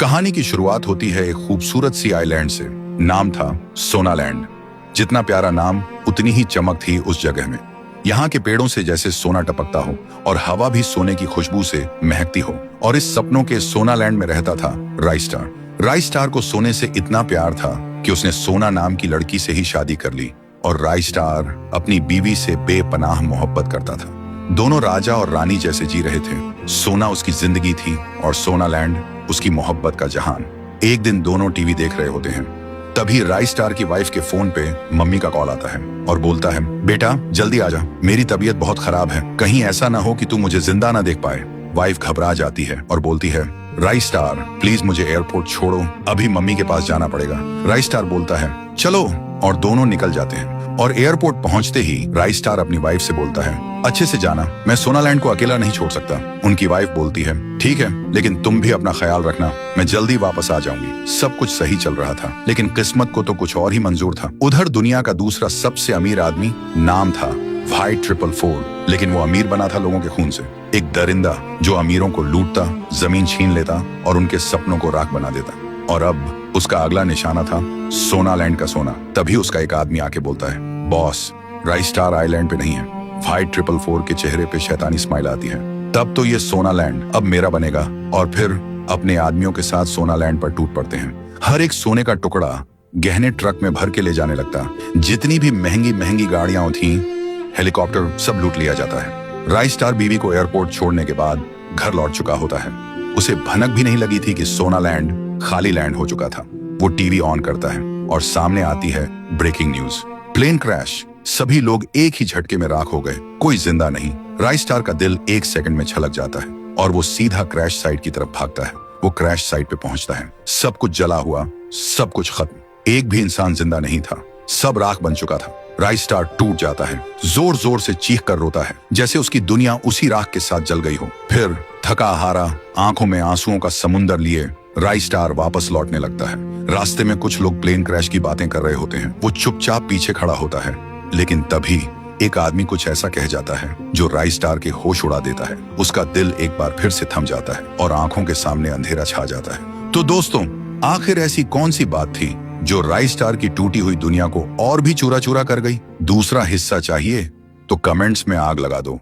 कहानी की शुरुआत होती है एक खूबसूरत सी आइलैंड से। नाम था सोनालैंड। जितना प्यारा नाम उतनी ही चमक थी उस जगह में। यहाँ के पेड़ों से जैसे सोना टपकता हो और हवा भी सोने की खुशबू से महकती हो। और इस सपनों के सोनालैंड में रहता था राइस्टार। राइस्टार को सोने से इतना प्यार था कि उसने सोना नाम की लड़की से ही शादी कर ली और राइस्टार अपनी बीवी से बेपनाह मोहब्बत करता था। दोनों राजा और रानी जैसे जी रहे थे। सोना उसकी जिंदगी थी और सोनालैंड उसकी मोहब्बत का जहान। एक दिन दोनों टीवी देख रहे होते हैं, तभी राइस्टार की वाइफ के फोन पे मम्मी का कॉल आता है और बोलता है, बेटा जल्दी आजा, मेरी तबीयत बहुत खराब है, कहीं ऐसा ना हो कि तू मुझे जिंदा ना देख पाए। वाइफ घबरा जाती है और बोलती है, राइस्टार प्लीज मुझे एयरपोर्ट छोड़ो, अभी मम्मी के पास जाना पड़ेगा। राइस्टार बोलता है, चलो, और दोनों निकल जाते हैं। और एयरपोर्ट पहुंचते ही राइस्टार अपनी वाइफ से बोलता है, अच्छे से जाना, मैं सोनालैंड को अकेला नहीं छोड़ सकता। उनकी वाइफ बोलती है, ठीक है, लेकिन तुम भी अपना ख्याल रखना, मैं जल्दी वापस आ जाऊंगी। सब कुछ सही चल रहा था, लेकिन किस्मत को तो कुछ और ही मंजूर था। उधर दुनिया का दूसरा सबसे अमीर आदमी, नाम था वाइट 444, लेकिन वो अमीर बना था लोगों के खून से। एक दरिंदा जो अमीरों को लूटता, जमीन छीन लेता और उनके सपनों को राख बना देता। और अब उसका अगला निशाना था सोनालैंड का सोना। तभी उसका एक आदमी आके बोलता है, बॉस, राइस्टार आइलैंड पे नहीं है। वाइट 444 के चेहरे पे शैतानी स्माइल आती है। तब तो ये सोनालैंड अब मेरा बनेगा। और फिर अपने आदमियों के साथ सोनालैंड पर टूट पड़ते हैं। हर एक सोने का टुकड़ा गहने ट्रक में भर के ले जाने लगता। जितनी भी महंगी महंगी गाड़ियां थी, हेलीकॉप्टर, सब लूट लिया जाता है। राइस्टार बीवी को एयरपोर्ट छोड़ने के बाद घर लौट चुका होता है। उसे भनक भी नहीं लगी थी कि सोनालैंड खाली लैंड हो चुका था। वो टीवी ऑन करता है और सामने आती है ब्रेकिंग न्यूज, प्लेन क्रैश, सभी लोग एक ही झटके में राख हो गए, कोई जिंदा नहीं। राइस्टार का दिल एक सेकंड में छलक जाता है और वो सीधा क्रैश साइट की तरफ भागता है। वो क्रैश साइट पे पहुंचता है, सब कुछ जला हुआ, सब कुछ खत्म, एक भी इंसान जिंदा नहीं था, सब राख बन चुका था। राइस्टार टूट जाता है, जोर जोर से चीख कर रोता है, जैसे उसकी दुनिया उसी राख के साथ जल गई हो। फिर थका हारा, आंखों में आंसुओं का समुंदर लिए राइस्टार वापस लौटने लगता है। रास्ते में कुछ लोग प्लेन क्रैश की बातें कर रहे होते हैं। वो चुपचाप पीछे खड़ा होता है, लेकिन तभी एक आदमी कुछ ऐसा कह जाता है जो राइस्टार के होश उड़ा देता है। उसका दिल एक बार फिर से थम जाता है और आंखों के सामने अंधेरा छा जाता है। तो दोस्तों, आखिर ऐसी कौन सी बात थी जो राइस्टार की टूटी हुई दुनिया को और भी चूरा चूरा कर गई? दूसरा हिस्सा चाहिए तो कमेंट्स में आग लगा दो।